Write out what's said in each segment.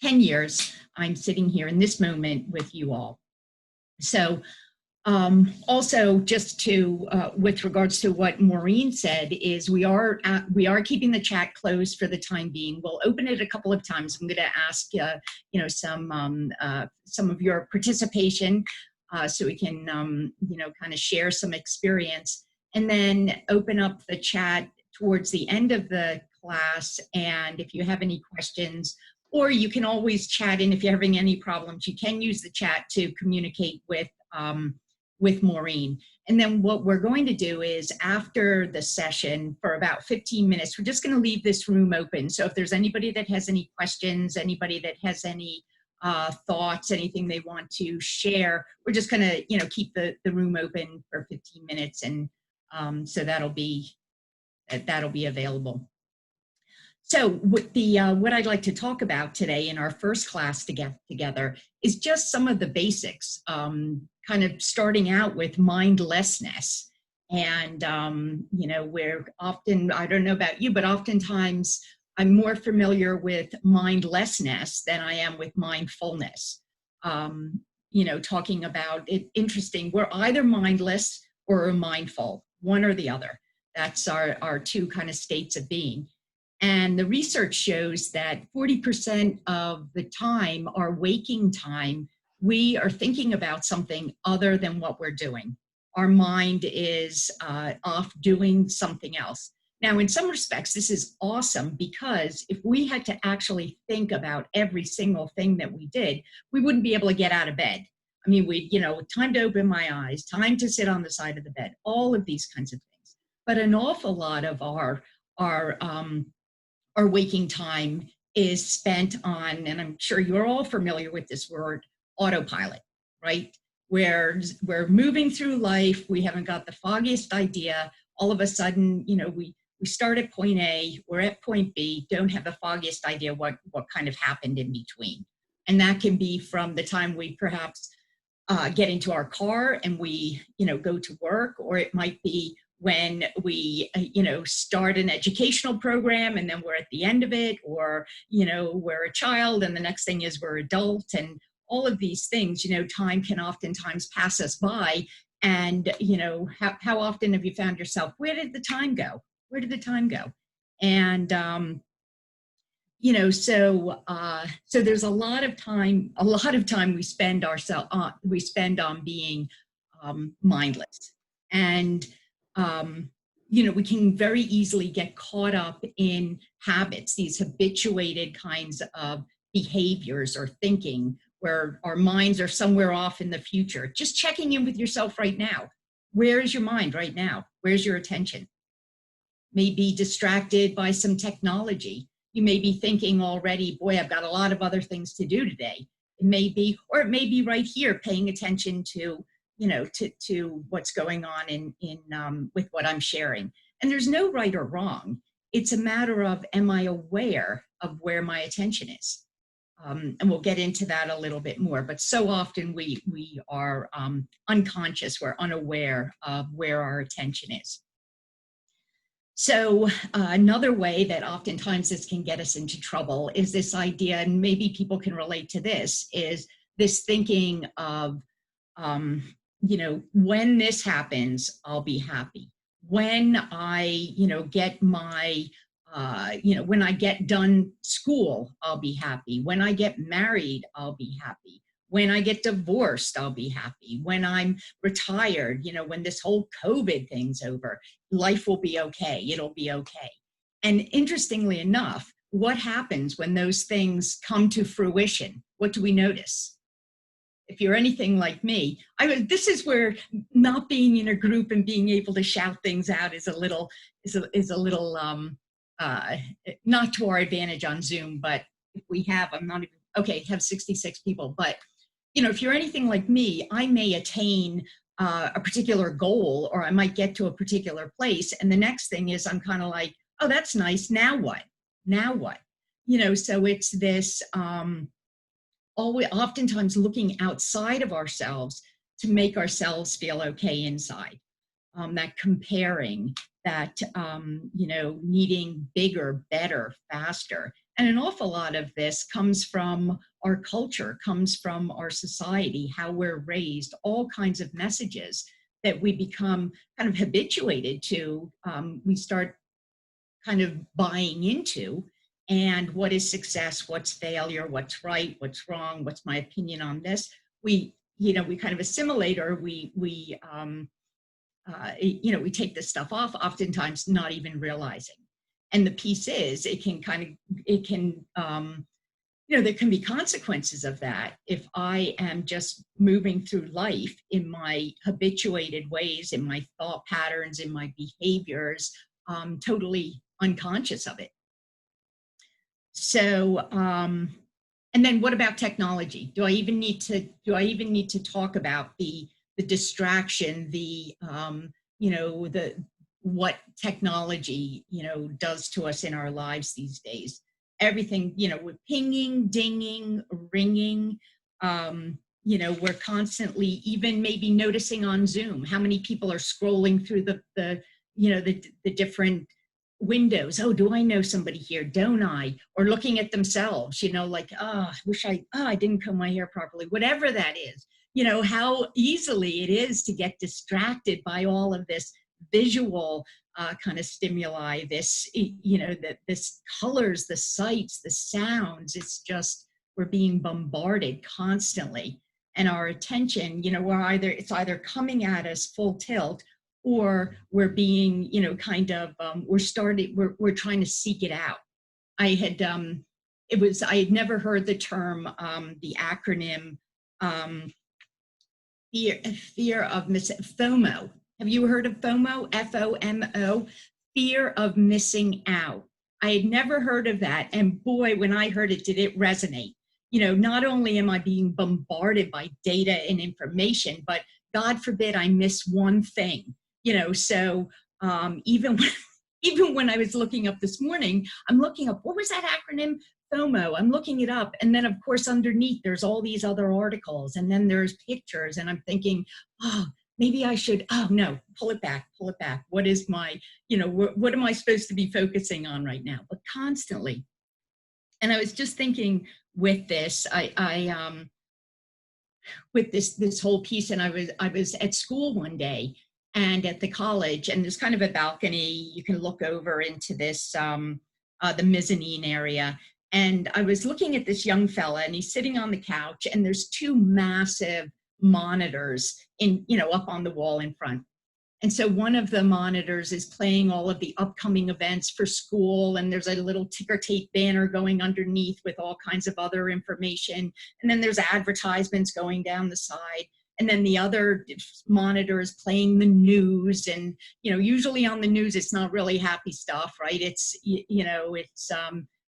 10 years, I'm sitting here in this moment with you all. So also, just to with regards to what Maureen said, is we are keeping the chat closed for the time being. We'll open it a couple of times. I'm going to ask some of your participation so we can kind of share some experience, and then open up the chat towards the end of the class. And if you have any questions, or you can always chat in if you're having any problems, you can use the chat to communicate with Maureen. And then what we're going to do is, after the session for about 15 minutes, we're just going to leave this room open. So if there's anybody that has any questions, anybody that has any thoughts, anything they want to share, we're just going to keep the room open for 15 minutes, and so that'll be available. So what I'd like to talk about today in our first class to get together is just some of the basics, kind of starting out with mindlessness. And, where often, I don't know about you, but oftentimes I'm more familiar with mindlessness than I am with mindfulness. Talking about it, interesting, we're either mindless or mindful, one or the other. That's our two kind of states of being. And the research shows that 40% of the time, our waking time, we are thinking about something other than what we're doing. Our mind is off doing something else. Now, in some respects, this is awesome, because if we had to actually think about every single thing that we did, we wouldn't be able to get out of bed. I mean, time to open my eyes, time to sit on the side of the bed, all of these kinds of things. But an awful lot of our waking time is spent on, and I'm sure you're all familiar with this word, autopilot, right? Where we're moving through life, we haven't got the foggiest idea. All of a sudden, we start at point A, we're at point B, don't have the foggiest idea what kind of happened in between. And that can be from the time we perhaps get into our car and we, go to work, or it might be when we, start an educational program and then we're at the end of it, or, we're a child and the next thing is we're adult, and all of these things, time can oftentimes pass us by. And, how often have you found yourself, where did the time go? Where did the time go? And, so there's a lot of time we spend on being mindless. And, we can very easily get caught up in habits, these habituated kinds of behaviors or thinking, where our minds are somewhere off in the future. Just checking in with yourself right now. Where is your mind right now? Where's your attention? Maybe distracted by some technology. You may be thinking already, boy, I've got a lot of other things to do today. It may be right here, paying attention to to what's going on in with what I'm sharing. And there's no right or wrong. It's a matter of, am I aware of where my attention is? And we'll get into that a little bit more. But so often we are unconscious, we're unaware of where our attention is. So another way that oftentimes this can get us into trouble is this idea, and maybe people can relate to this, is this thinking of, when this happens, I'll be happy. When I, get my, when I get done school, I'll be happy. When I get married, I'll be happy. When I get divorced, I'll be happy. When I'm retired, when this whole COVID thing's over, life will be okay. It'll be okay. And interestingly enough, what happens when those things come to fruition? What do we notice? If you're anything like me, this is where not being in a group and being able to shout things out is a little not to our advantage on Zoom. But if we have, have 66 people, but if you're anything like me, I may attain a particular goal, or I might get to a particular place, and the next thing is I'm kind of like, oh, that's nice. Now what? Now what? So it's this oftentimes looking outside of ourselves to make ourselves feel okay inside. That comparing, that needing bigger, better, faster, And an awful lot of this comes from our culture, comes from our society, how we're raised, all kinds of messages that we become kind of habituated to. We start kind of buying into. And what is success? What's failure? What's right? What's wrong? What's my opinion on this? We kind of assimilate, or we take this stuff off, oftentimes not even realizing. And the piece is, there can be consequences of that if I am just moving through life in my habituated ways, in my thought patterns, in my behaviors, totally unconscious of it. So, and then what about technology? Do I even need to talk about the distraction, what technology, does to us in our lives these days? Everything, with pinging, dinging, ringing, we're constantly even maybe noticing on Zoom how many people are scrolling through the different windows. Oh, do I know somebody here? Don't I? Or looking at themselves, like, I wish I didn't comb my hair properly, whatever that is. How easily it is to get distracted by all of this visual kind of stimuli, this, this colors, the sights, the sounds. It's just, we're being bombarded constantly. And our attention, it's either coming at us full tilt, or we're being, we're trying to seek it out. I had never heard the term, the acronym, fear of missing, FOMO. Have you heard of FOMO? FOMO, fear of missing out. I had never heard of that. And boy, when I heard it, did it resonate. Not only am I being bombarded by data and information, but God forbid I miss one thing. So even when I was looking up this morning, I'm looking up, what was that acronym? FOMO. I'm looking it up. And then, of course, underneath, there's all these other articles. And then there's pictures. And I'm thinking, maybe I should, no, pull it back. What is my, what am I supposed to be focusing on right now? But constantly. And I was just thinking with this, with this whole piece, and I was at school one day and at the college, and there's kind of a balcony. You can look over into this, the mezzanine area. And I was looking at this young fella, and he's sitting on the couch, and there's two massive monitors up on the wall in front. And so one of the monitors is playing all of the upcoming events for school, and there's a little ticker tape banner going underneath with all kinds of other information. And then there's advertisements going down the side. And then the other monitor is playing the news. And, usually on the news, it's not really happy stuff, right? It's, it's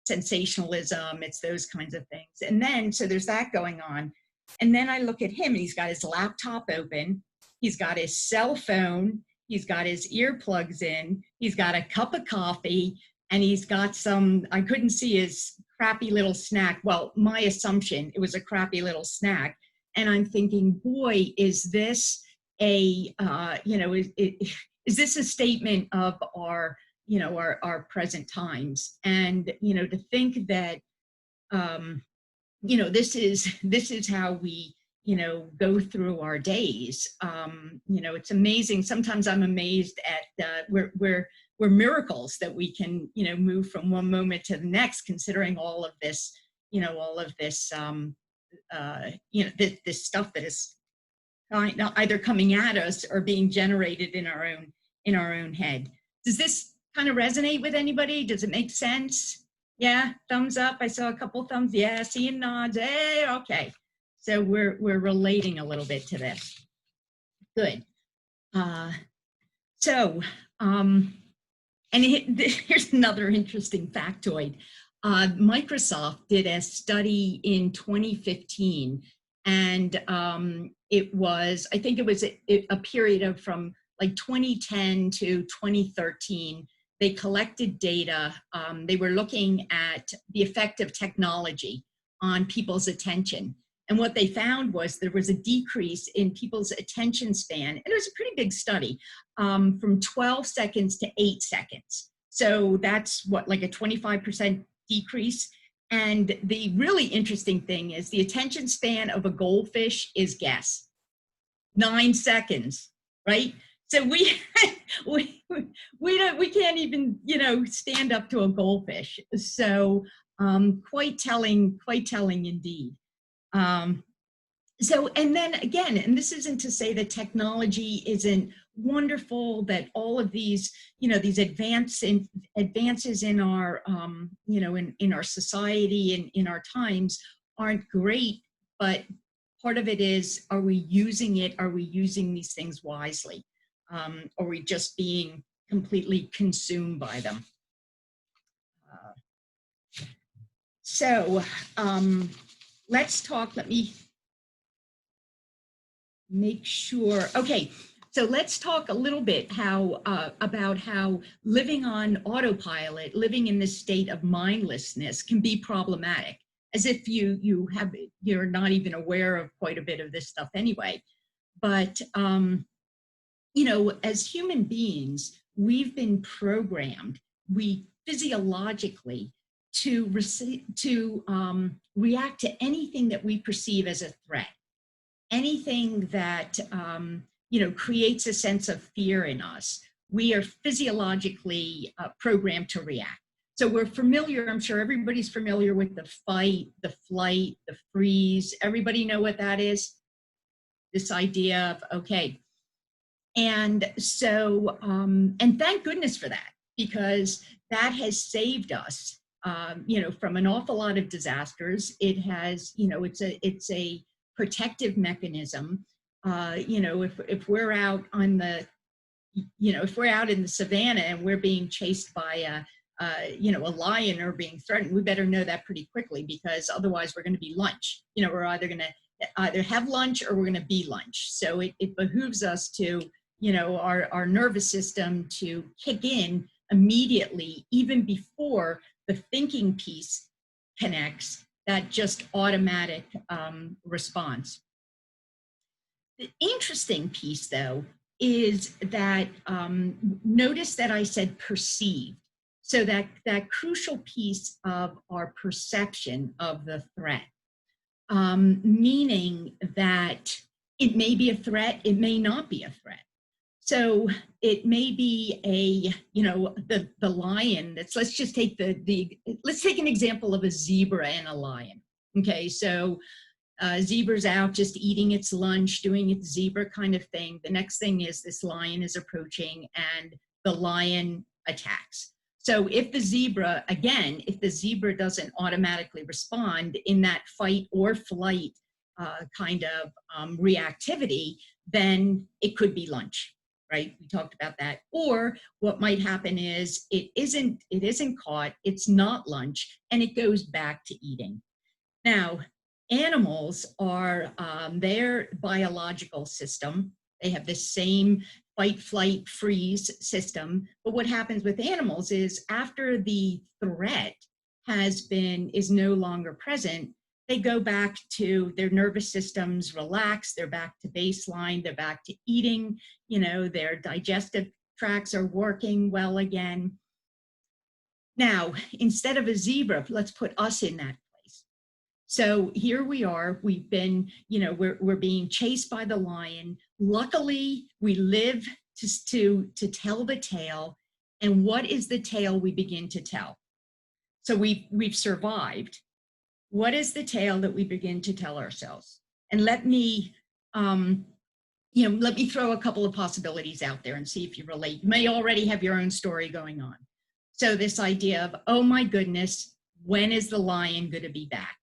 sensationalism, it's those kinds of things. And then, so there's that going on. And then I look at him, and he's got his laptop open. He's got his cell phone, he's got his earplugs in, he's got a cup of coffee, and he's got some, I couldn't see his crappy little snack. Well, my assumption, it was a crappy little snack. And I'm thinking, boy, is this a, is this a statement of our, our present times? And, to think that, this is how we, go through our days. It's amazing. Sometimes I'm amazed at we're miracles that we can, move from one moment to the next, considering all of this, this stuff that is either coming at us or being generated in our own head. Does this kind of resonate with anybody? Does it make sense? Yeah, thumbs up. I saw a couple thumbs. Yeah, seeing nods. Hey, okay. So we're relating a little bit to this. Good. Here's another interesting factoid. Microsoft did a study in 2015, and I think it was a period of from like 2010 to 2013. They collected data. They were looking at the effect of technology on people's attention. And what they found was there was a decrease in people's attention span. And it was a pretty big study, from 12 seconds to 8 seconds. So that's what, like a 25% decrease. And the really interesting thing is the attention span of a goldfish is guess, 9 seconds, right? So we can't even, stand up to a goldfish. So quite telling indeed. So, and then again, and this isn't to say that technology isn't wonderful, that all of these, these advances in our, in our society and in our times aren't great, but part of it is, are we using it? Are we using these things wisely? Are we just being completely consumed by them? So let's talk, let me make sure. Okay, so let's talk a little bit about how living on autopilot, living in this state of mindlessness can be problematic, as if you're not even aware of quite a bit of this stuff anyway. But as human beings, we've been programmed, we physiologically to react to anything that we perceive as a threat. Anything that creates a sense of fear in us, we are physiologically programmed to react. So we're familiar, I'm sure everybody's familiar with the fight, the flight, the freeze. Everybody know what that is? This idea of, okay. And so, and thank goodness for that, because that has saved us, from an awful lot of disasters. It has, it's a protective mechanism. If we're out on the, if we're out in the savannah and we're being chased by a lion or being threatened, we better know that pretty quickly, because otherwise we're going to be lunch. We're either going to either have lunch or we're going to be lunch. So it behooves us to, our nervous system to kick in immediately, even before the thinking piece connects, that just automatic response. The interesting piece, though, is that notice that I said perceived. So that crucial piece of our perception of the threat, meaning that it may be a threat, it may not be a threat. So it may be the lion. Let's just take let's take an example of a zebra and a lion. Okay, so zebra's out just eating its lunch, doing its zebra kind of thing. The next thing is this lion is approaching and the lion attacks. So if the zebra doesn't automatically respond in that fight or flight kind of reactivity, then it could be lunch, right? We talked about that. Or what might happen is it isn't caught, it's not lunch, and it goes back to eating. Now, animals are their biological system. They have the same fight, flight, freeze system. But what happens with animals is after the threat is no longer present, they go back to their nervous systems, relax, they're back to baseline, they're back to eating, their digestive tracts are working well again. Now, instead of a zebra, let's put us in that. So here we are, we've been, we're being chased by the lion. Luckily, we live to tell the tale. And what is the tale we begin to tell? So we've survived. What is the tale that we begin to tell ourselves? And let me throw a couple of possibilities out there and see if you relate. You may already have your own story going on. So this idea of, oh my goodness, when is the lion going to be back?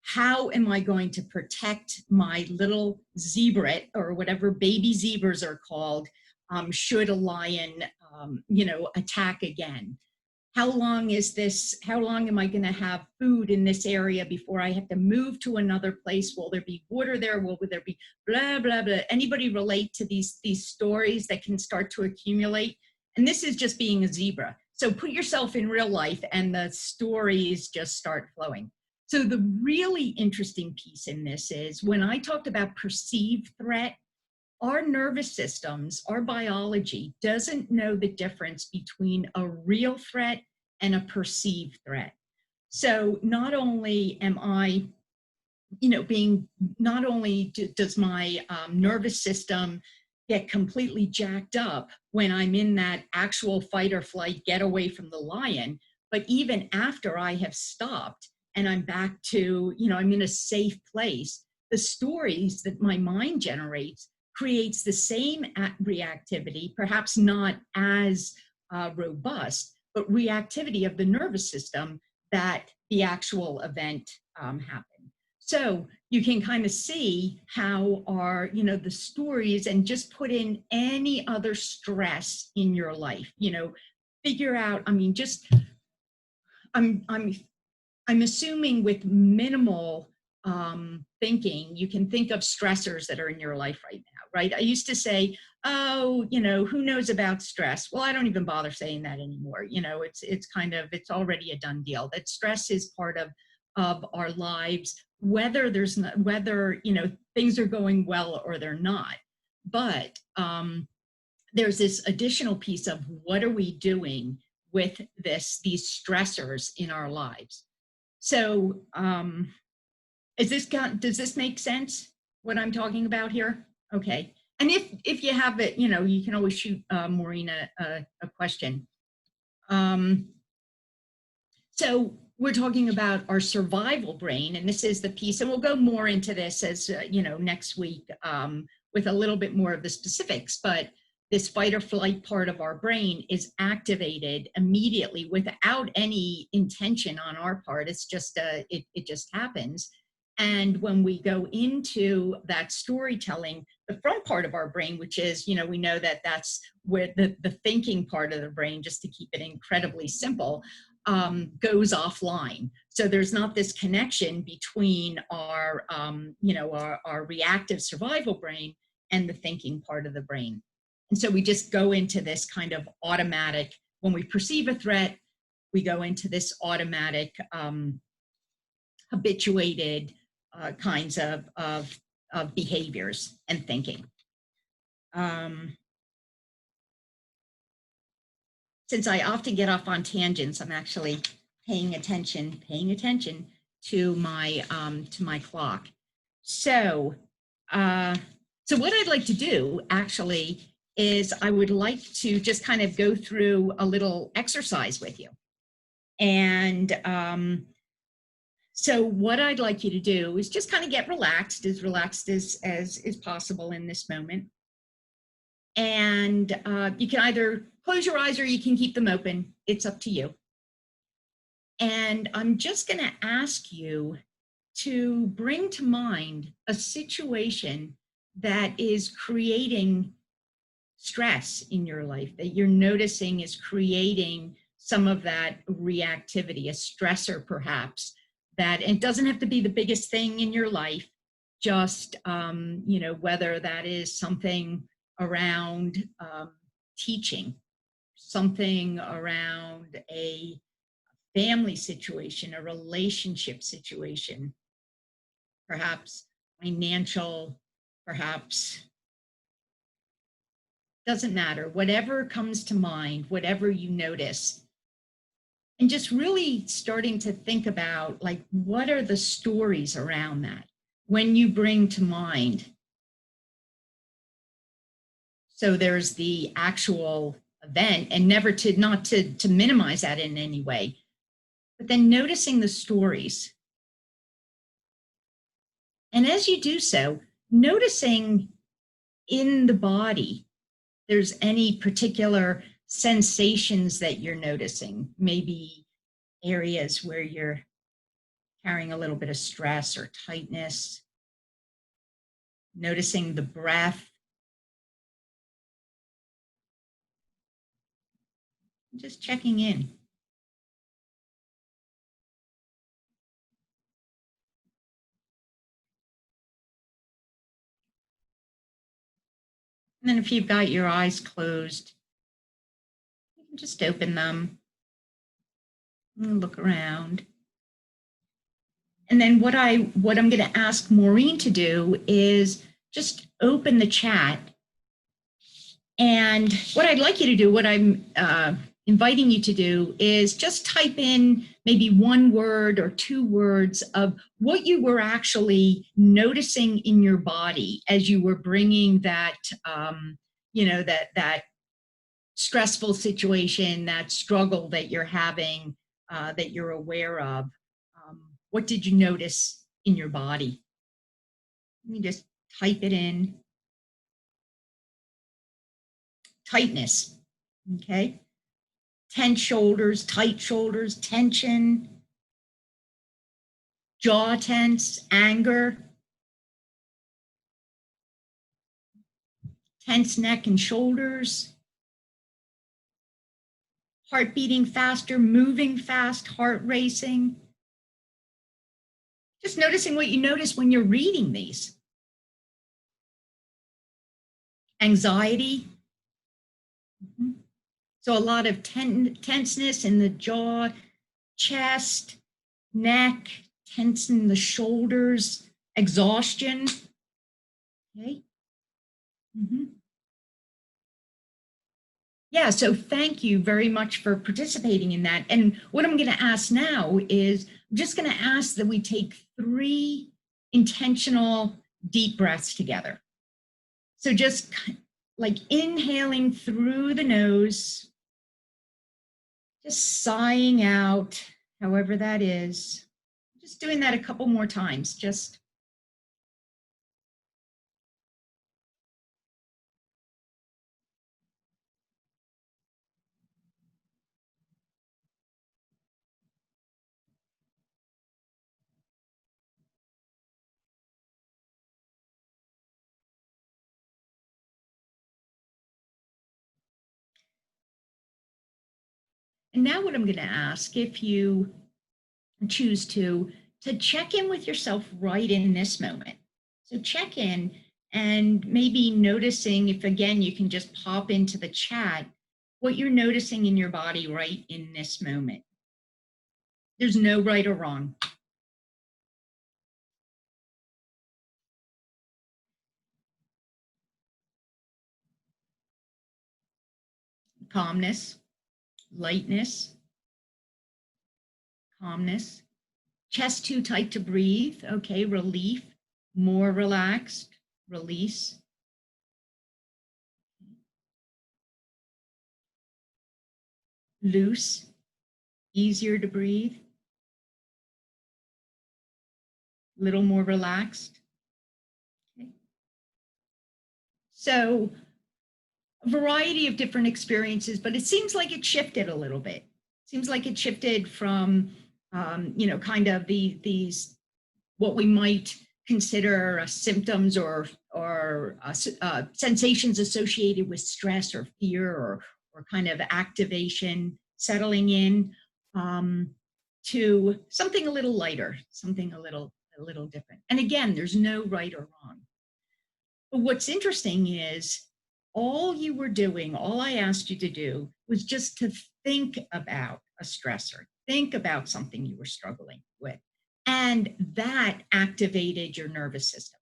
How am I going to protect my little zebra, or whatever baby zebras are called, should a lion, attack again? How long am I going to have food in this area before I have to move to another place? Will there be water there? Will there be blah, blah, blah? Anybody relate to these stories that can start to accumulate? And this is just being a zebra. So put yourself in real life and the stories just start flowing. So the really interesting piece in this is when I talked about perceived threat, our nervous systems, our biology doesn't know the difference between a real threat and a perceived threat. So not only am I, not only does my nervous system get completely jacked up when I'm in that actual fight or flight, get away from the lion, but even after I have stopped and I'm back to, I'm in a safe place, the stories that my mind generates creates the same reactivity, perhaps not as robust, but reactivity of the nervous system that the actual event happened. So you can kind of see how the stories, and just put in any other stress in your life, figure out, I'm assuming with minimal thinking, you can think of stressors that are in your life right now, right? I used to say, oh, who knows about stress? Well, I don't even bother saying that anymore. It's already a done deal, that stress is part of our lives, whether things are going well or they're not. But there's this additional piece of, what are we doing with these stressors in our lives? So does this make sense, what I'm talking about here? Okay. And if you have it, you can always shoot Maureen a question. So we're talking about our survival brain, and this is the piece, and we'll go more into this as, next week with a little bit more of the specifics, but this fight or flight part of our brain is activated immediately without any intention on our part. It's just, it just happens. And when we go into that storytelling, the front part of our brain, which is, we know that that's where the thinking part of the brain, just to keep it incredibly simple, goes offline. So there's not this connection between our, our reactive survival brain and the thinking part of the brain. And so we just go into this kind of automatic, when we perceive a threat, we go into this automatic, habituated kinds of behaviors and thinking. Since I often get off on tangents, I'm actually paying attention to my clock. So, so what I'd like to do actually is, I would like to just kind of go through a little exercise with you. And so what I'd like you to do is just kind of get relaxed as is possible in this moment. And you can either close your eyes or you can keep them open. It's up to you. And I'm just going to ask you to bring to mind a situation that is creating stress in your life, that you're noticing is creating some of that reactivity, a stressor perhaps, that it doesn't have to be the biggest thing in your life, just, whether that is something around teaching, something around a family situation, a relationship situation, perhaps financial, perhaps, doesn't matter, whatever comes to mind, whatever you notice. And just really starting to think about, like, what are the stories around that when you bring to mind? So there's the actual event, and not to minimize that in any way, but then noticing the stories. And as you do so, noticing in the body, there's any particular sensations that you're noticing, maybe areas where you're carrying a little bit of stress or tightness, noticing the breath, just checking in. And then if you've got your eyes closed, you can just open them and look around. And then what I'm going to ask Maureen to do is just open the chat. And what I'd like you to do, what I'm inviting you to do is just type in maybe 1 word or 2 words of what you were actually noticing in your body as you were bringing that, that stressful situation, that struggle that you're having, that you're aware of. What did you notice in your body? Let me just type it in. Tightness, okay? Tense shoulders, tight shoulders, tension, jaw tense, anger, tense neck and shoulders, heart beating faster, moving fast, heart racing. Just noticing what you notice when you're reading these. Anxiety. So a lot of tenseness in the jaw, chest, neck, tense in the shoulders, exhaustion. Okay. Yeah, so thank you very much for participating in that. And what I'm going to ask now is I'm just going to ask that we take 3 intentional deep breaths together. So just like inhaling through the nose, just sighing out, however that is. Just doing that a couple more times, just. And now what I'm going to ask, if you choose to check in with yourself right in this moment. So check in and maybe noticing if, again, you can just pop into the chat what you're noticing in your body right in this moment. There's no right or wrong. Calmness, lightness, calmness. Chest too tight to breathe. Okay, relief, more relaxed, release. Loose, easier to breathe. Little more relaxed. Okay. So a variety of different experiences, but it seems like it shifted a little bit. Seems like it shifted from, kind of these what we might consider symptoms or sensations associated with stress or fear or kind of activation, settling in, to something a little lighter, something a little different. And again, there's no right or wrong. But what's interesting is all you were doing, all I asked you to do was just to think about a stressor, think about something you were struggling with. And that activated your nervous system.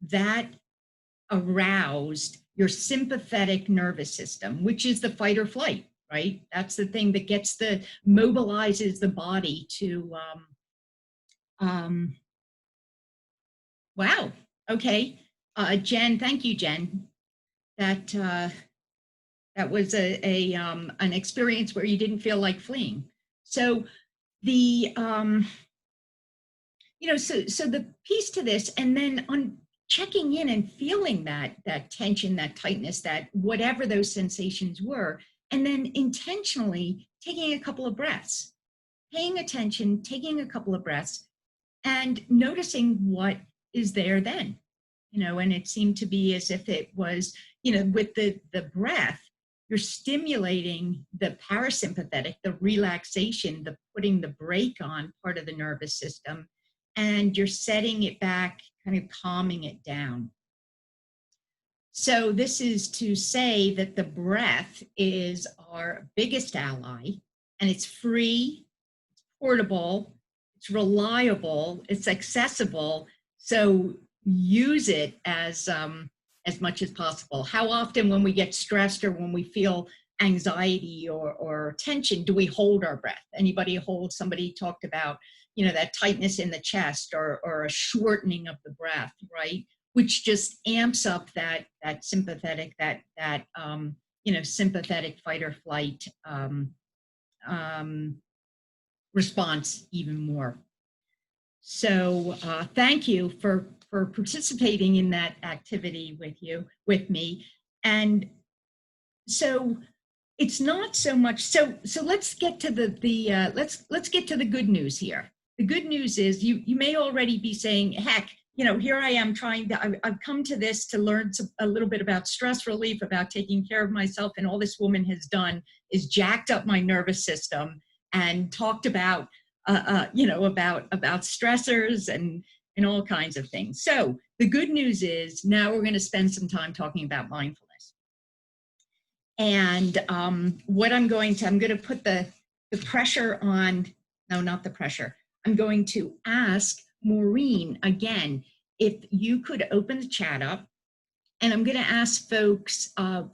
That aroused your sympathetic nervous system, which is the fight or flight, right? That's the thing that mobilizes the body to, wow, okay. Jen, thank you, Jen. That was an experience where you didn't feel like fleeing. So the so the piece to this, and then on checking in and feeling that tension, that tightness, that whatever those sensations were, and then intentionally taking a couple of breaths, paying attention, taking a couple of breaths, and noticing what is there then. And it seemed to be as if it was, with the breath, you're stimulating the parasympathetic, the relaxation, the putting the brake on part of the nervous system, and you're setting it back, kind of calming it down. So this is to say that the breath is our biggest ally, and it's free, it's portable, it's reliable, it's accessible. So use it as much as possible. How often when we get stressed or when we feel anxiety or tension, do we hold our breath? Anybody hold? Somebody talked about, that tightness in the chest or a shortening of the breath, right? Which just amps up that sympathetic, sympathetic fight or flight response even more. So thank you for participating in that activity with me. And so it's not so much, so let's get to let's get to the good news here. The good news is you may already be saying, heck, here I am I've come to this to learn a little bit about stress relief, about taking care of myself, and all this woman has done is jacked up my nervous system and talked about about stressors and all kinds of things. So the good news is now we're going to spend some time talking about mindfulness. And what I'm going to put the pressure on, no, not the pressure. I'm going to ask Maureen again, if you could open the chat up, and I'm going to ask folks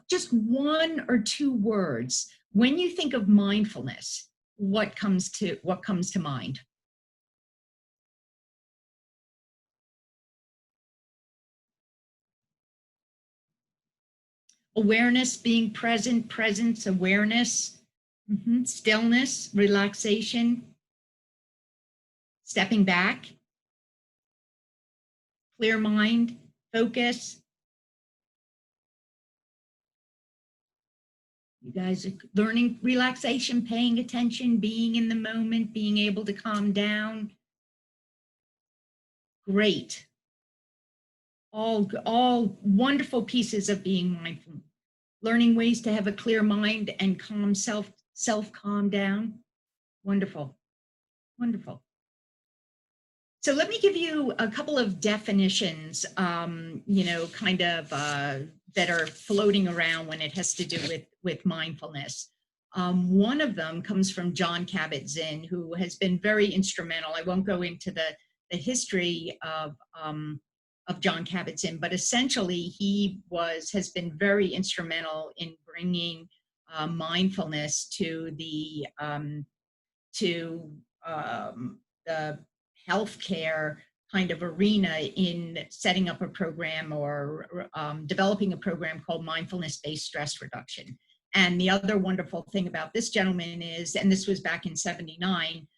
just one or two words. When you think of mindfulness, what comes to mind? Awareness, being present, presence, awareness, stillness, relaxation, stepping back, clear mind, focus. You guys are learning relaxation, paying attention, being in the moment, being able to calm down. Great. All wonderful pieces of being mindful. Learning ways to have a clear mind and calm calm down. Wonderful. Wonderful. So let me give you a couple of definitions, that are floating around when it has to do with mindfulness. One of them comes from Jon Kabat-Zinn, who has been very instrumental. I won't go into the history of Jon Kabat-Zinn, but essentially he has been very instrumental in bringing mindfulness to the healthcare kind of arena, in setting up a program or developing a program called mindfulness-based stress reduction. And the other wonderful thing about this gentleman is, and this was back in '79,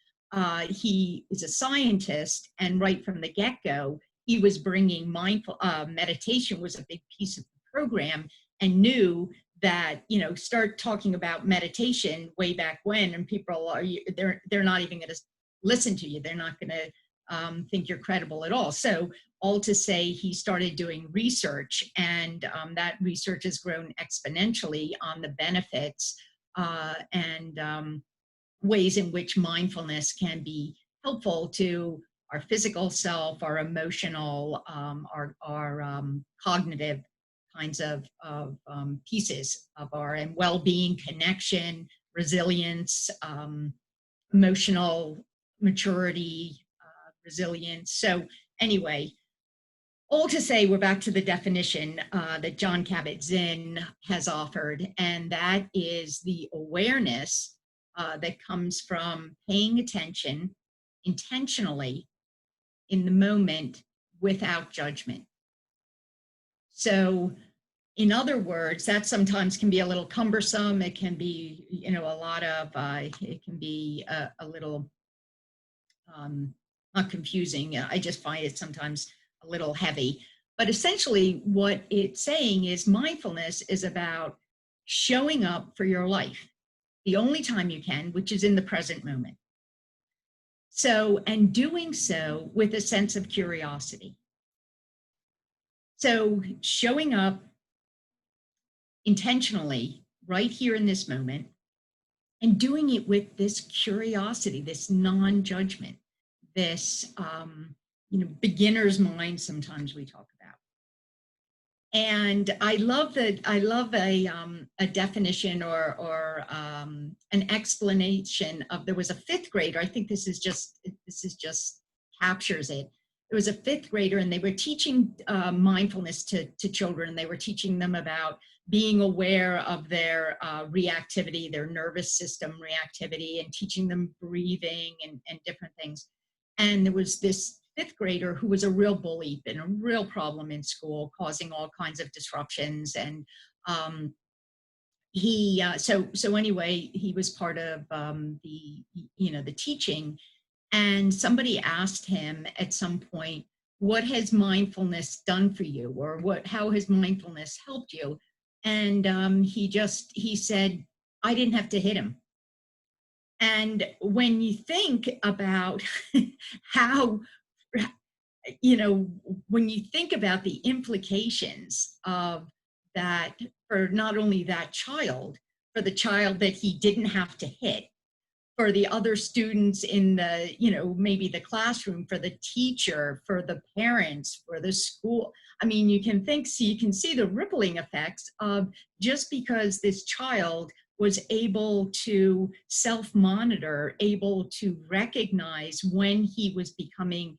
he is a scientist, and right from the get-go, he was bringing meditation was a big piece of the program, and knew that, start talking about meditation way back when, and people they're not even going to listen to you. They're not going to think you're credible at all. So all to say, he started doing research, and that research has grown exponentially on the benefits and ways in which mindfulness can be helpful to our physical self, our emotional, our cognitive kinds of pieces of our well-being, connection, resilience, emotional maturity, resilience. So anyway, all to say, we're back to the definition that Jon Kabat-Zinn has offered, and that is the awareness that comes from paying attention intentionally in the moment without judgment. So in other words, that sometimes can be a little cumbersome. It can be, a lot of, it can be a little, not confusing. I just find it sometimes a little heavy. But essentially what it's saying is mindfulness is about showing up for your life the only time you can, which is in the present moment. So, and doing so with a sense of curiosity. So showing up intentionally right here in this moment, and doing it with this curiosity, this non-judgment, this beginner's mind, sometimes we talk about. And I love a definition or an explanation of, there was a fifth grader, I think this is just captures it. there was a fifth grader, and they were teaching mindfulness to children. They were teaching them about being aware of their reactivity, their nervous system reactivity, and teaching them breathing and different things. And there was this fifth grader who was a real bully, been a real problem in school, causing all kinds of disruptions. And so anyway, he was part of the teaching. And somebody asked him at some point, what has mindfulness done for you? Or how has mindfulness helped you? And he said, I didn't have to hit him. And when you think about how, when you think about the implications of that for not only that child, for the child that he didn't have to hit, for the other students in the, maybe the classroom, for the teacher, for the parents, for the school. I mean, you can see the rippling effects of just because this child was able to self-monitor, able to recognize when he was becoming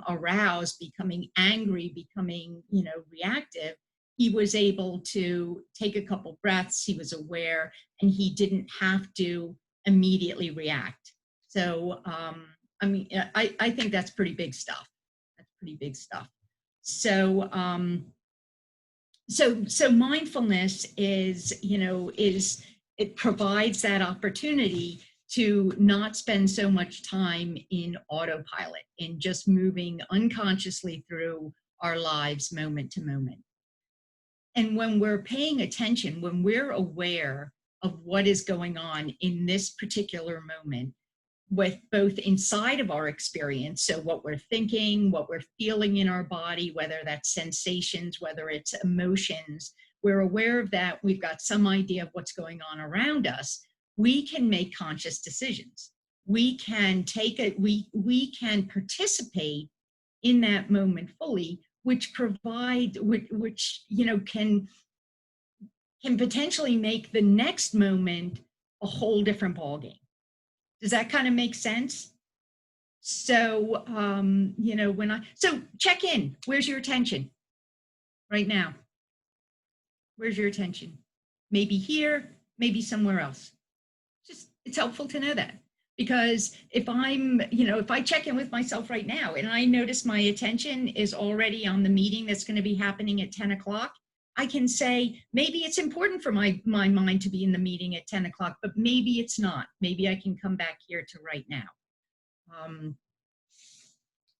aroused, becoming angry, becoming, reactive. He was able to take a couple breaths, he was aware, and he didn't have to immediately react. So, I think that's pretty big stuff. That's pretty big stuff. So, so mindfulness is, it provides that opportunity to not spend so much time in autopilot, in just moving unconsciously through our lives moment to moment. And when we're paying attention, when we're aware of what is going on in this particular moment, with both inside of our experience, so what we're thinking, what we're feeling in our body, whether that's sensations, whether it's emotions, we're aware of that, we've got some idea of what's going on around us, we can make conscious decisions. We can we can participate in that moment fully, which can potentially make the next moment a whole different ballgame. Does that kind of make sense? So, so check in. Where's your attention right now? Where's your attention? Maybe here, maybe somewhere else. It's helpful to know that, because if if I check in with myself right now and I notice my attention is already on the meeting that's going to be happening at 10 o'clock, I can say, maybe it's important for my mind to be in the meeting at 10 o'clock, but maybe it's not. Maybe I can come back here to right now.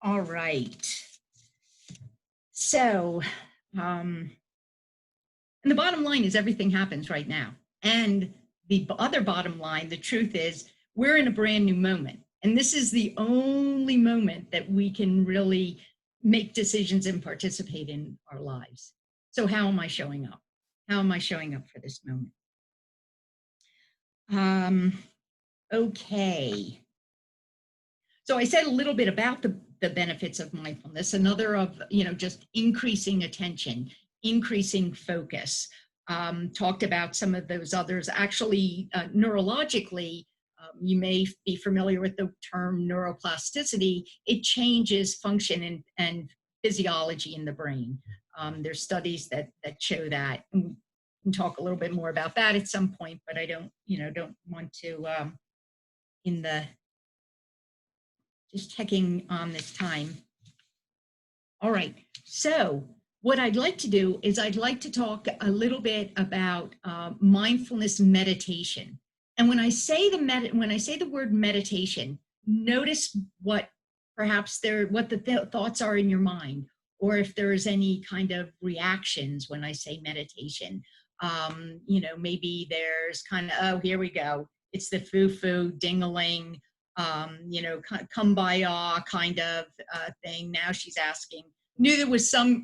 All right. So, and the bottom line is everything happens right now. And the other bottom line, the truth is, we're in a brand new moment. And this is the only moment that we can really make decisions and participate in our lives. So how am I showing up? How am I showing up for this moment? Okay. So I said a little bit about the benefits of mindfulness, another of, just increasing attention, increasing focus. Talked about some of those others. Actually, neurologically, you may be familiar with the term neuroplasticity. It changes function and physiology in the brain. There's studies that show that. And we can talk a little bit more about that at some point, but I don't want to, just checking on this time. All right, so what I'd like to do is I'd like to talk a little bit about mindfulness meditation. And when I say the word meditation, notice what the thoughts are in your mind, or if there is any kind of reactions when I say meditation. Maybe there's kind of, oh, here we go. It's the foo-foo, ding-a-ling, kumbaya kind of thing. Now she's asking, knew there was some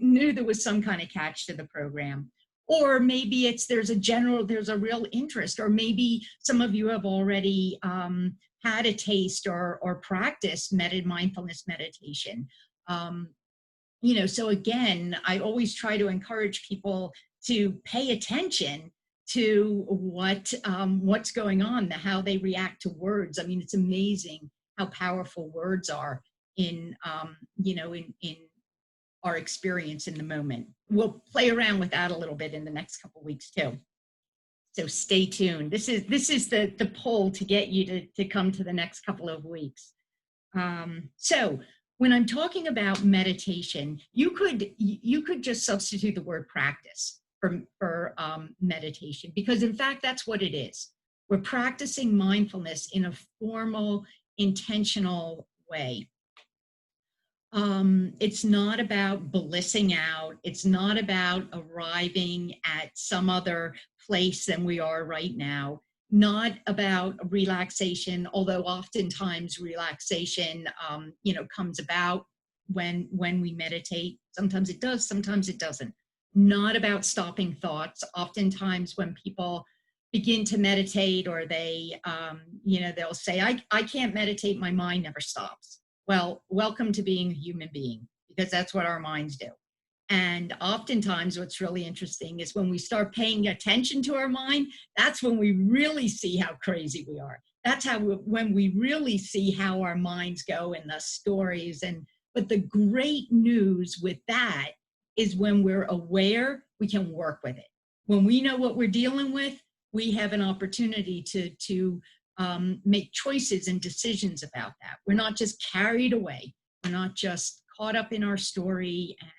kind of catch to the program. Or maybe there's a real interest, or maybe some of you have already had a taste or practiced mindfulness meditation. So again, I always try to encourage people to pay attention to what's going on, how they react to words. I mean, it's amazing how powerful words are. in in our experience in the moment. We'll play around with that a little bit in the next couple of weeks too. So stay tuned. This is the poll to get you to come to the next couple of weeks. So when I'm talking about meditation, you could just substitute the word practice for meditation, because in fact that's what it is. We're practicing mindfulness in a formal, intentional way. It's not about blissing out. It's not about arriving at some other place than we are right now. Not about relaxation, although oftentimes relaxation, comes about when we meditate. Sometimes it does, sometimes it doesn't. Not about stopping thoughts. Oftentimes when people begin to meditate, or they'll say, I can't meditate, my mind never stops. Well, welcome to being a human being, because that's what our minds do. And oftentimes what's really interesting is when we start paying attention to our mind, that's when we really see how crazy we are. That's when we really see how our minds go and the stories. But the great news with that is when we're aware, we can work with it. When we know what we're dealing with, we have an opportunity to make choices and decisions about that. We're not just carried away. We're not just caught up in our story and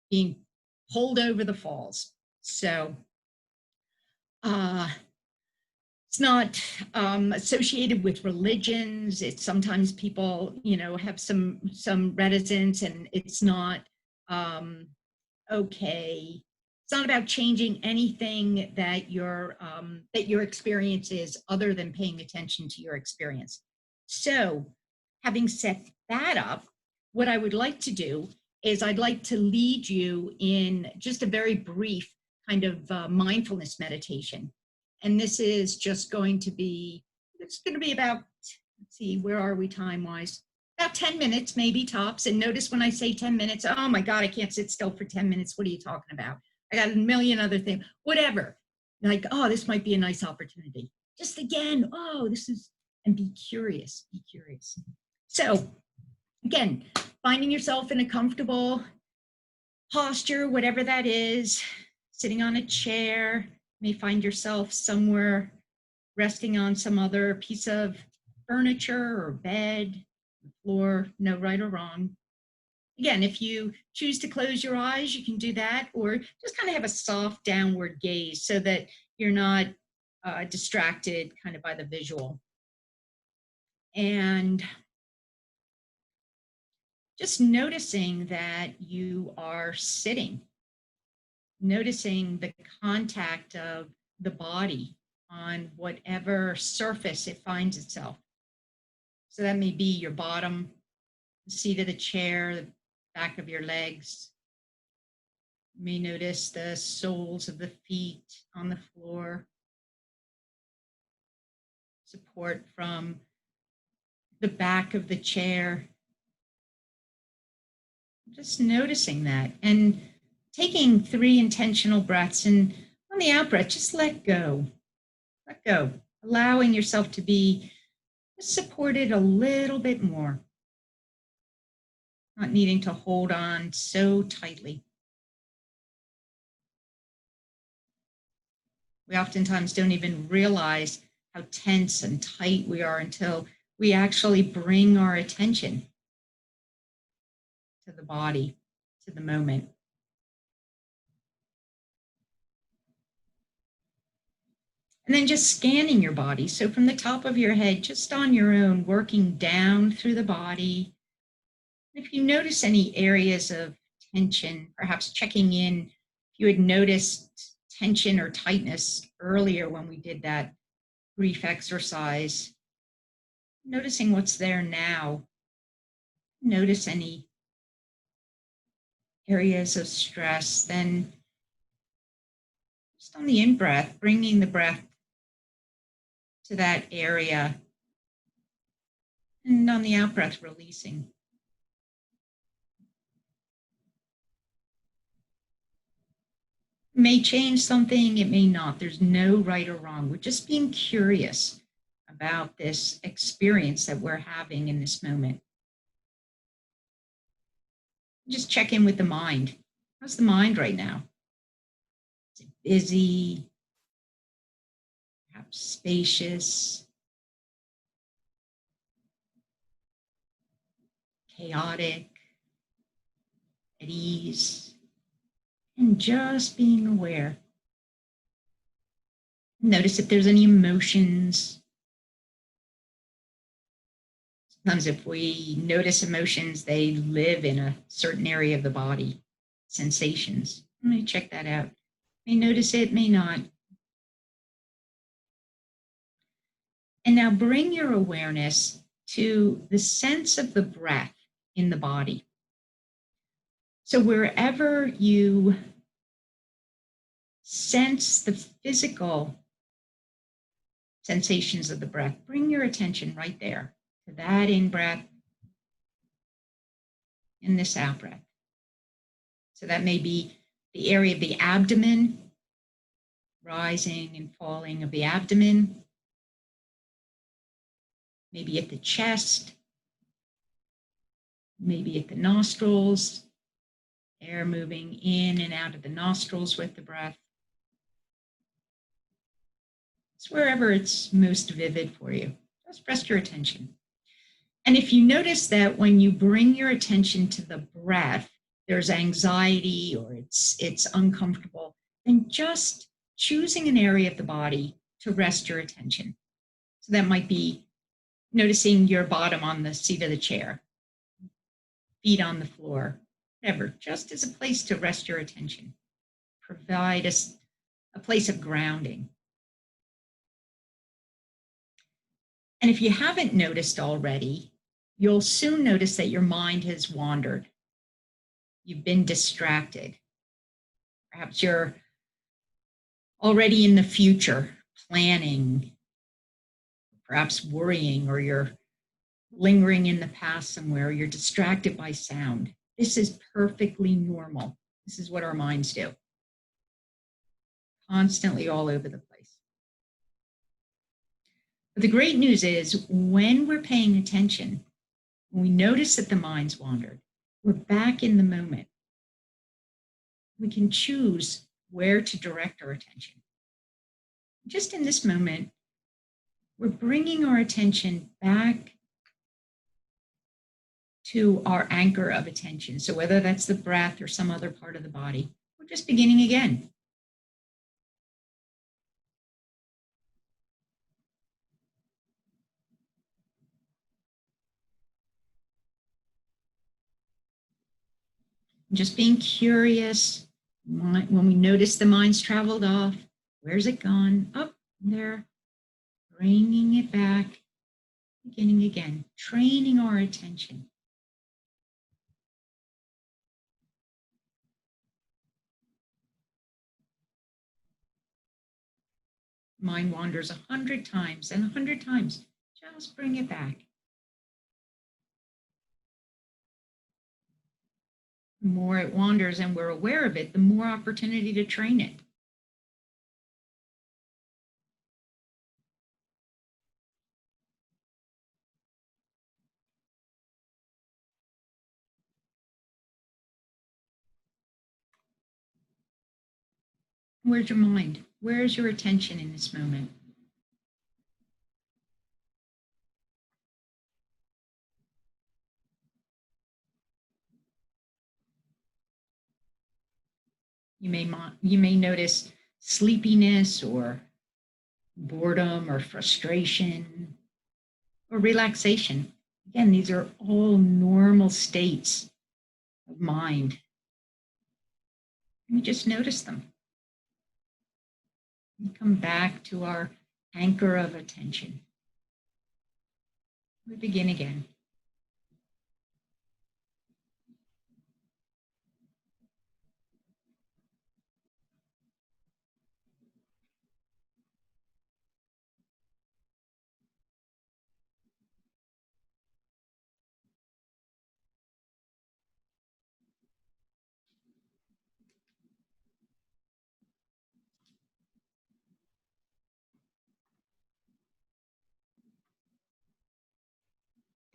being pulled over the falls. So it's not associated with religions. It's sometimes people, have some reticence, and it's not okay. It's not about changing anything that your experience is, other than paying attention to your experience. So having set that up, what I would like to do is I'd like to lead you in just a very brief kind of mindfulness meditation. And this is just going to be, about, let's see, where are we time-wise? About 10 minutes, maybe tops. And notice when I say 10 minutes, oh my God, I can't sit still for 10 minutes. What are you talking about? I got a million other things, whatever. Like, oh, this might be a nice opportunity. Just again, and be curious, be curious. So again, finding yourself in a comfortable posture, whatever that is, sitting on a chair, may find yourself somewhere resting on some other piece of furniture or bed, floor, no right or wrong. Again, if you choose to close your eyes, you can do that, or just kind of have a soft downward gaze so that you're not distracted kind of by the visual. And just noticing that you are sitting, noticing the contact of the body on whatever surface it finds itself. So that may be your bottom, the seat of the chair, the back of your legs. You may notice the soles of the feet on the floor, support from the back of the chair. Just noticing that and taking 3 intentional breaths, and on the out breath, just let go. Let go, allowing yourself to be supported a little bit more, not needing to hold on so tightly. We oftentimes don't even realize how tense and tight we are until we actually bring our attention to the body, to the moment. And then just scanning your body. So from the top of your head, just on your own, working down through the body. If you notice any areas of tension, perhaps checking in, if you had noticed tension or tightness earlier when we did that brief exercise, noticing what's there now. Notice any areas of stress. Then just on the in-breath, bringing the breath to that area. And on the out-breath, releasing. It may change something, it may not. There's no right or wrong. We're just being curious about this experience that we're having in this moment. Just check in with the mind. How's the mind right now? Is it busy? Perhaps spacious? Chaotic? At ease? And just being aware. Notice if there's any emotions. Sometimes if we notice emotions, they live in a certain area of the body. Sensations. Let me check that out. May notice it, may not. And now bring your awareness to the sense of the breath in the body. So wherever you sense the physical sensations of the breath, bring your attention right there to that in breath and this out breath. So that may be the area of the abdomen, rising and falling of the abdomen, maybe at the chest, maybe at the nostrils, air moving in and out of the nostrils with the breath. It's wherever it's most vivid for you. Just rest your attention. And if you notice that when you bring your attention to the breath, there's anxiety or it's uncomfortable, then just choosing an area of the body to rest your attention. So that might be noticing your bottom on the seat of the chair, feet on the floor, whatever, just as a place to rest your attention. Provide a place of grounding. And if you haven't noticed already, you'll soon notice that your mind has wandered. You've been distracted. Perhaps you're already in the future, planning, perhaps worrying, or you're lingering in the past somewhere. You're distracted by sound. This is perfectly normal. This is what our minds do. Constantly all over the place. But the great news is when we're paying attention, when we notice that the mind's wandered, we're back in the moment. We can choose where to direct our attention. Just in this moment, we're bringing our attention back to our anchor of attention. So whether that's the breath or some other part of the body, we're just beginning again. Just being curious. When we notice the mind's traveled off, where's it gone? Up there, bringing it back, beginning again, training our attention. Mind wanders 100 times and 100 times. Just bring it back. The more it wanders and we're aware of it, the more opportunity to train it. Where's your mind? Where's your attention in this moment? You may notice sleepiness or boredom or frustration or relaxation. Again, these are all normal states of mind. And we just notice them. We come back to our anchor of attention. We begin again.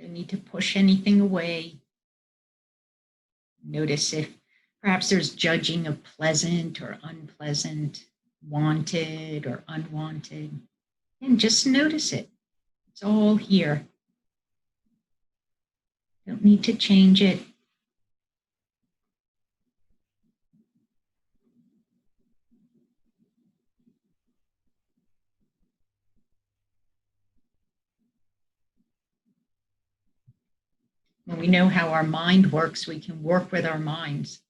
Don't need to push anything away. Notice if perhaps there's judging of pleasant or unpleasant, wanted or unwanted. And just notice it. It's all here. Don't need to change it. When we know how our mind works, we can work with our minds.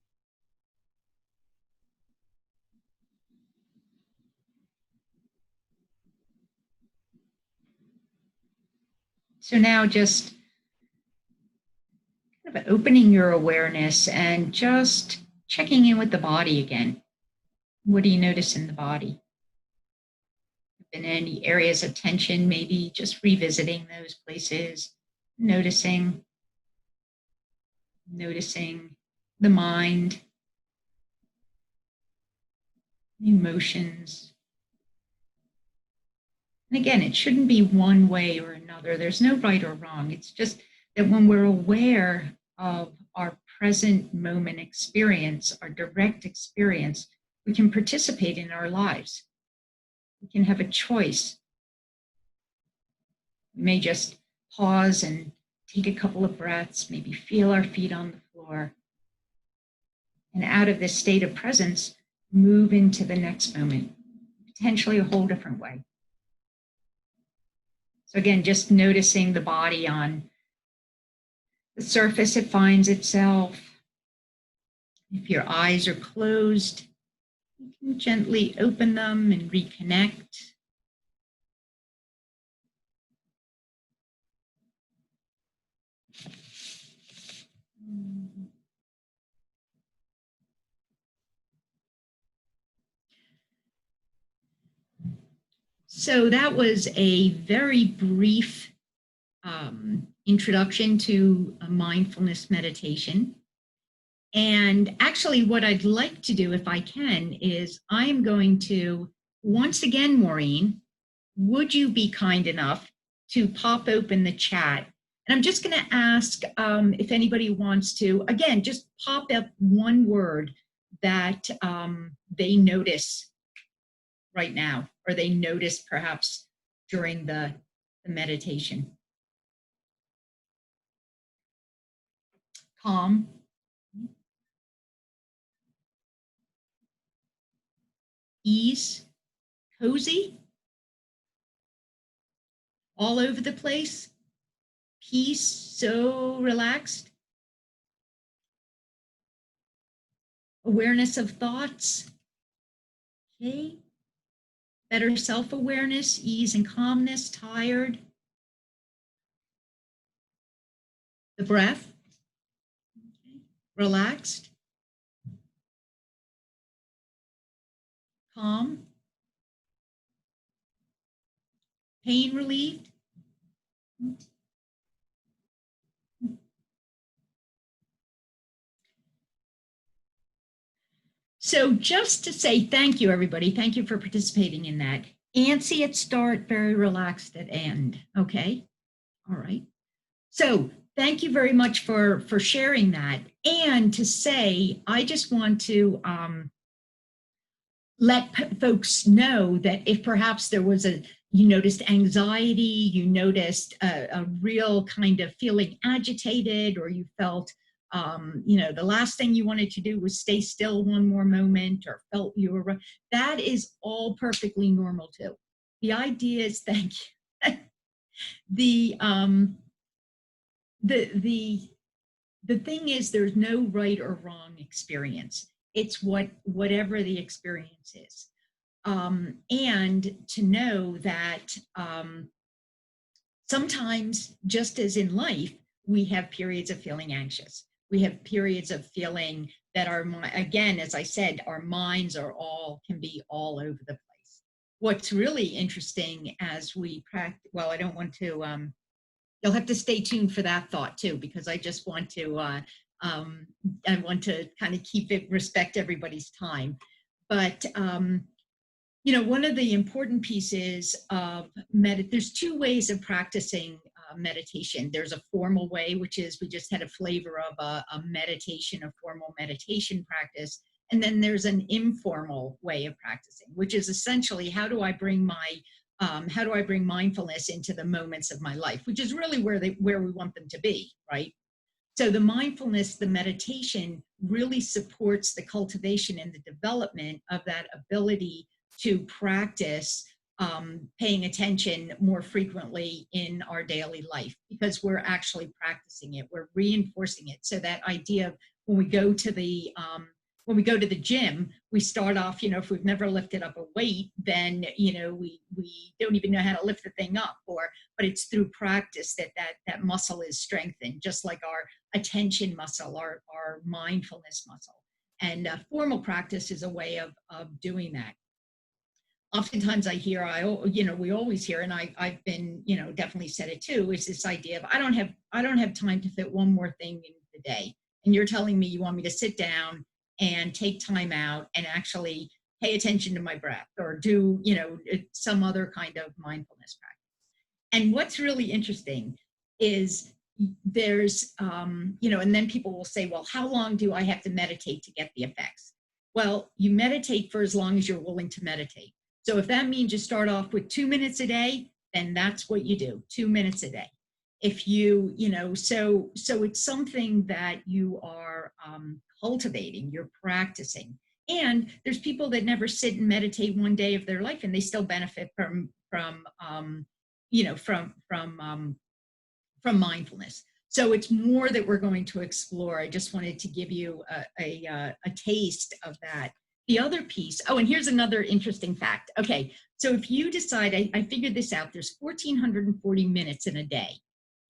So now just kind of opening your awareness and just checking in with the body again. What do you notice in the body? Been any areas of tension, maybe just revisiting those places, noticing the mind, emotions. And again, it shouldn't be one way or another. There's no right or wrong. It's just that when we're aware of our present moment experience, our direct experience, we can participate in our lives. We can have a choice. We may just pause and take a couple of breaths, maybe feel our feet on the floor. And out of this state of presence, move into the next moment, potentially a whole different way. So again, just noticing the body on the surface it finds itself. If your eyes are closed, you can gently open them and reconnect. So that was a very brief introduction to a mindfulness meditation. And actually what I'd like to do, if I can, is I'm going to, once again, Maureen, would you be kind enough to pop open the chat? And I'm just going to ask if anybody wants to, again, just pop up one word that they notice right now, or they notice perhaps during the meditation. Calm. Ease. Cozy. All over the place. Peace, so relaxed. Awareness of thoughts. Okay. Better self-awareness, ease and calmness, tired. The breath. Okay. Relaxed. Calm. Pain relieved. So just to say thank you, everybody. Thank you for participating in that. Antsy at start, very relaxed at end. Okay. All right. So thank you very much for sharing that. And to say, I just want to let folks know that if perhaps there was you noticed anxiety, you noticed a real kind of feeling agitated, or you felt, the last thing you wanted to do was stay still one more moment, or felt you were, that is all perfectly normal too. The idea is, thank you. The thing is, there's no right or wrong experience. It's whatever the experience is. And to know that sometimes, just as in life, we have periods of feeling anxious. We have periods of feeling that again, as I said, our minds can be all over the place. What's really interesting as we practice, well, I don't want to, you'll have to stay tuned for that thought too, because I just want to, I want to kind of respect everybody's time. But, one of the important pieces of there's two ways of practicing meditation. There's a formal way, which is we just had a flavor of a meditation, a formal meditation practice. And then there's an informal way of practicing, which is essentially how do I bring mindfulness into the moments of my life, which is really where we want them to be, right? So the mindfulness, the meditation really supports the cultivation and the development of that ability to practice paying attention more frequently in our daily life, because we're actually practicing it, we're reinforcing it. So that idea of when we go to the gym, we start off, if we've never lifted up a weight, then we don't even know how to lift the thing up, but it's through practice that muscle is strengthened, just like our attention muscle, our mindfulness muscle. And formal practice is a way of doing that. Oftentimes I hear, we always hear, and I've been, definitely said it too, is this idea of I don't have time to fit one more thing in the day. And you're telling me you want me to sit down and take time out and actually pay attention to my breath, or do, some other kind of mindfulness practice. And what's really interesting is there's, and then people will say, well, how long do I have to meditate to get the effects? Well, you meditate for as long as you're willing to meditate. So if that means you start off with 2 minutes a day, then that's what you do, 2 minutes a day. If you, so it's something that you are cultivating, you're practicing. And there's people that never sit and meditate one day of their life, and they still benefit from mindfulness. So it's more that we're going to explore. I just wanted to give you a taste of that. The other piece, and here's another interesting fact. Okay, so if you decide, I figured this out, there's 1,440 minutes in a day.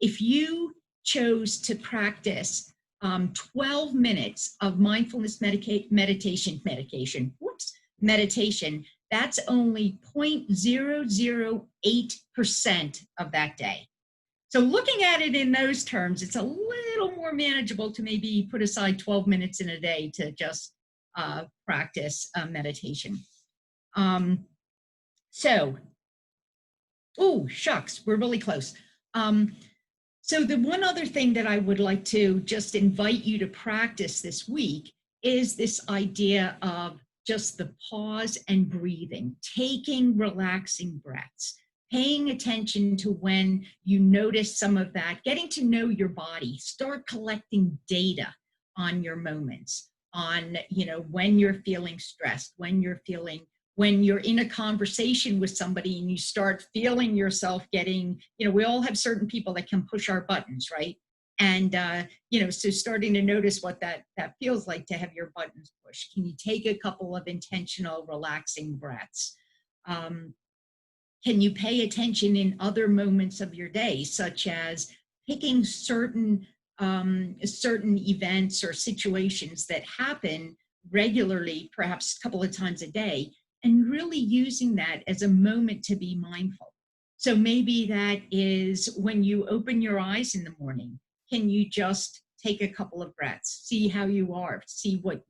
If you chose to practice 12 minutes of mindfulness meditation, that's only 0.008% of that day. So looking at it in those terms, it's a little more manageable to maybe put aside 12 minutes in a day to just practice meditation. Shucks, we're really close. So the one other thing that I would like to just invite you to practice this week is this idea of just the pause and breathing, taking relaxing breaths, paying attention to when you notice some of that, getting to know your body, start collecting data on your moments, on, when you're feeling stressed, when you're in a conversation with somebody and you start feeling yourself getting, we all have certain people that can push our buttons, right? And, so starting to notice what that feels like to have your buttons pushed. Can you take a couple of intentional, relaxing breaths? Can you pay attention in other moments of your day, such as picking certain events or situations that happen regularly, perhaps a couple of times a day, and really using that as a moment to be mindful. So maybe that is when you open your eyes in the morning, can you just take a couple of breaths, see how you are, see what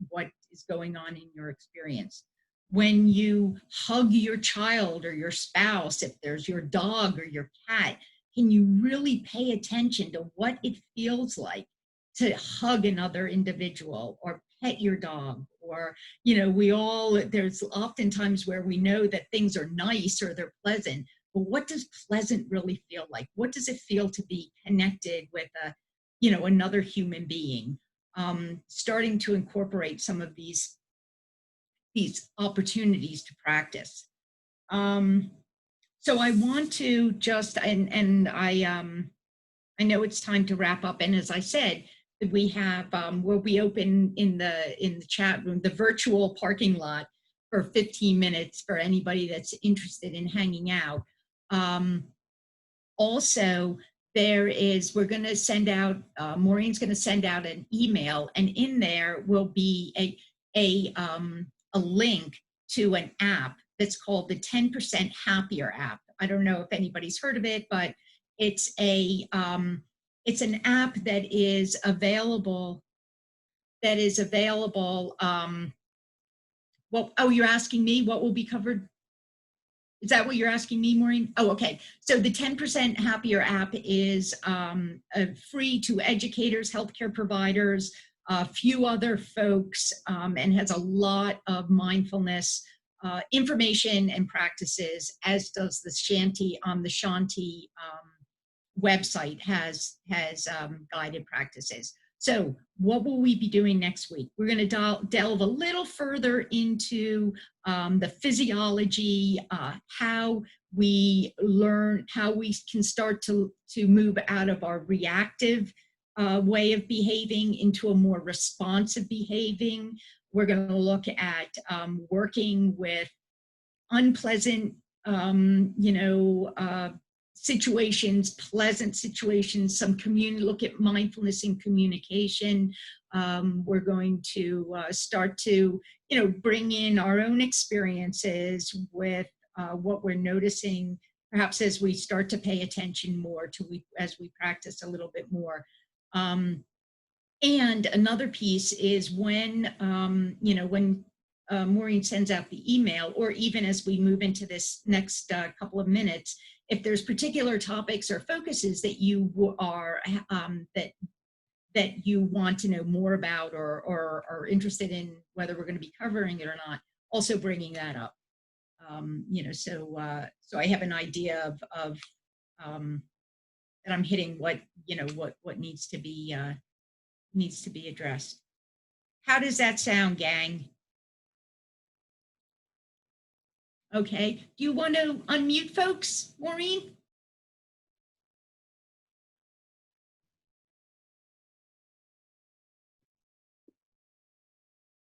is going on in your experience. When you hug your child or your spouse, if there's your dog or your cat, can you really pay attention to what it feels like to hug another individual or pet your dog? Or, there's oftentimes where we know that things are nice or they're pleasant, but what does pleasant really feel like? What does it feel to be connected with another human being? Starting to incorporate some of these opportunities to practice. So I want to just, and I know it's time to wrap up. And as I said, we have, we'll be open in the chat room, the virtual parking lot, for 15 minutes for anybody that's interested in hanging out. Also, we're going to send out, Maureen's going to send out an email, and in there will be a link to an app that's called the 10% Happier app. I don't know if anybody's heard of it, but it's an app that is available. You're asking me what will be covered? Is that what you're asking me, Maureen? Oh, okay. So the 10% Happier app is free to educators, healthcare providers, a few other folks, and has a lot of mindfulness information and practices, as does the Shanthi on the Shanthi website has guided practices. So what will we be doing next week? We're going to delve a little further into the physiology, how we learn, how we can start to move out of our reactive way of behaving into a more responsive behaving. We're going to look at working with unpleasant, situations, pleasant situations, some look at mindfulness in communication. We're going to start to, bring in our own experiences with what we're noticing, perhaps as we start to pay attention more as we practice a little bit more. And another piece is when, when Maureen sends out the email, or even as we move into this next couple of minutes, if there's particular topics or focuses that you are that you want to know more about or are interested in, whether we're going to be covering it or not, also bringing that up. So I have an idea of that I'm hitting what needs to be addressed. How does that sound, gang? Okay. Do you want to unmute folks, Maureen?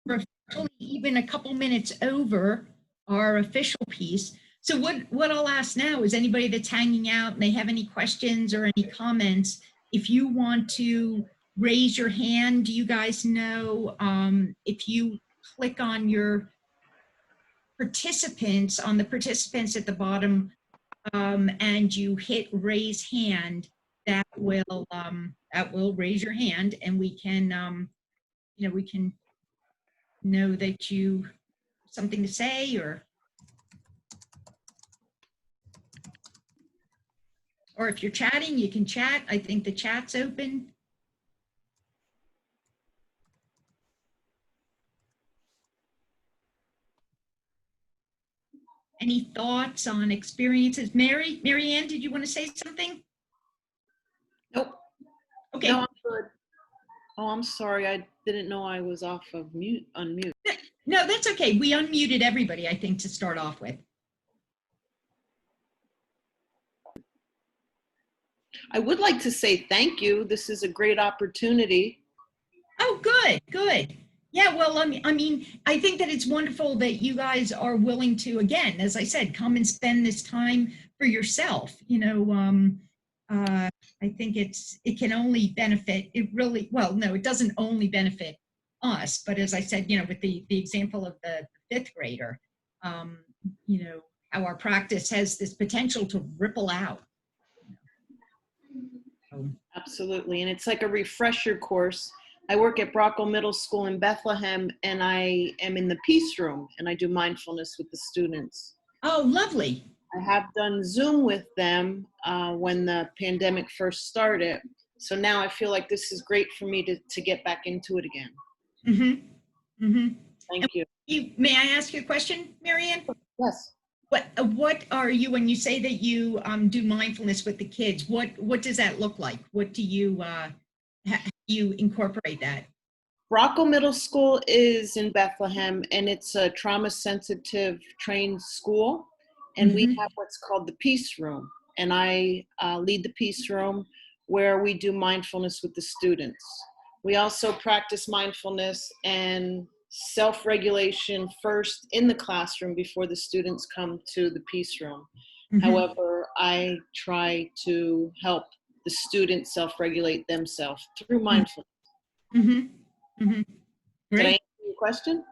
We're even a couple minutes over our official piece. So what I'll ask now is anybody that's hanging out and they have any questions or any comments, if you want to raise your hand, do you guys know if you click on your participants, on the participants at the bottom, and you hit raise hand, that will raise your hand, and we can we can know that you have something to say, or if you're chatting, you can chat. I think the chat's open. Any thoughts on experiences? Mary Ann, did you want to say something? Nope. Okay. No, I'm good. Oh, I'm sorry. I didn't know I was off of unmute. No, that's okay. We unmuted everybody, I think, to start off with. I would like to say thank you. This is a great opportunity. Oh, good. Yeah, well, I mean, I think that it's wonderful that you guys are willing to, again, as I said, come and spend this time for yourself. I think it can only benefit, it doesn't only benefit us, but as I said, with the example of the fifth grader, how our practice has this potential to ripple out. Absolutely. And it's like a refresher course. I work at Brockville Middle School in Bethlehem, and I am in the peace room, and I do mindfulness with the students. Oh, lovely. I have done Zoom with them when the pandemic first started. So now I feel like this is great for me to get back into it again. Mm-hmm. Mm-hmm. Thank you. May I ask you a question, Marianne? Yes. What are you, when you say that you do mindfulness with the kids, what does that look like? What do you, how you incorporate that? Brockville Middle School is in Bethlehem, and it's a trauma-sensitive trained school. And we have what's called the Peace Room. And I lead the Peace Room, where we do mindfulness with the students. We also practice mindfulness and self-regulation first in the classroom before the students come to the Peace Room. However, I try to help the students self-regulate themselves through mindfulness. Did I answer your question?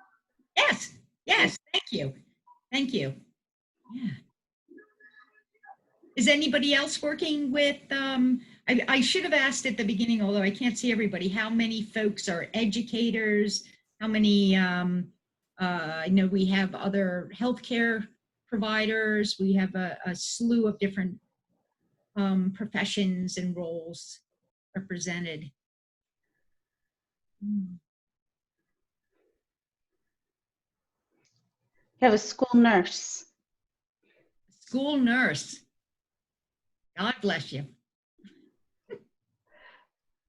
Yes, thank you. Yeah. Is anybody else working with, I should have asked at the beginning, although I can't see everybody, how many folks are educators? How many, I know we have other healthcare providers. We have a slew of different professions and roles represented. You have a school nurse. School nurse. God bless you.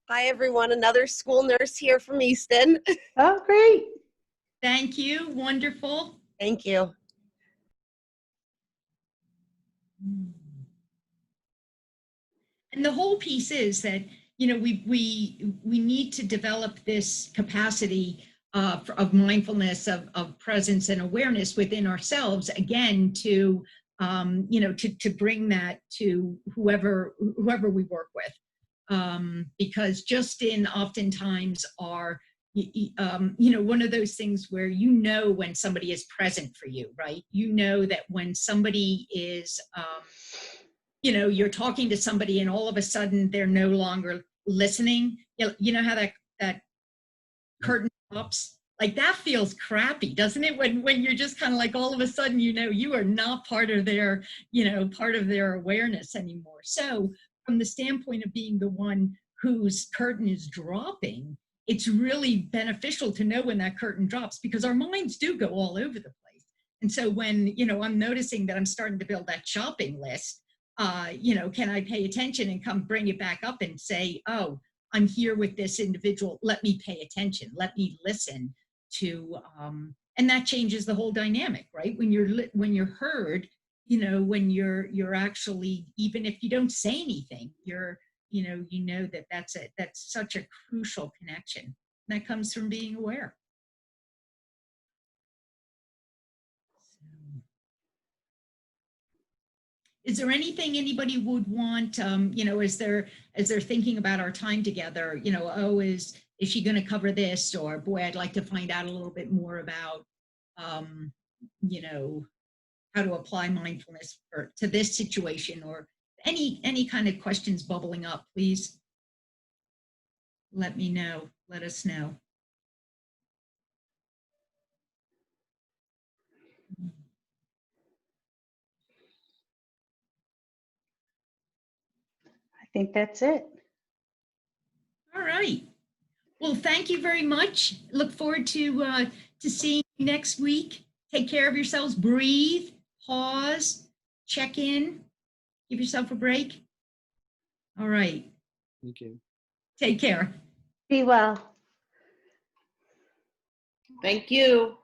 Hi, everyone. Another school nurse here from Easton. Oh, great. Thank you. Wonderful. Thank you. And the whole piece is that, you know, we need to develop this capacity of mindfulness, of presence and awareness within ourselves, again, to, you know, to bring that to whoever we work with. Because just in oftentimes our, you know, one of those things where you know when somebody is present for you, right? You know that when somebody is, you know, you're talking to somebody and all of a sudden they're no longer listening. You know how that curtain drops? Like that feels crappy, doesn't it? When you're just kind of like all of a sudden, you know, you are not part of their, you know, part of their awareness anymore. So from the standpoint of being the one whose curtain is dropping, it's really beneficial to know when that curtain drops, because our minds do go all over the place. And so when, you know, I'm noticing that I'm starting to build that shopping list, you know, can I pay attention and come bring it back up and say, oh, I'm here with this individual. Let me pay attention. Let me listen to, and that changes the whole dynamic, right? When you're heard, you know, when you're actually, even if you don't say anything, you know that that's such a crucial connection. And that comes from being aware. Is there anything anybody would want, you know, as they're thinking about our time together, you know, oh, is she going to cover this? Or boy, I'd like to find out a little bit more about, you know, how to apply mindfulness to this situation, or any kind of questions bubbling up, please let me know. Let us know. I think that's it. All right. Well, thank you very much. Look forward to seeing you next week. Take care of yourselves. Breathe, pause, check in, give yourself a break. All right. Thank you. Take care. Be well. Thank you.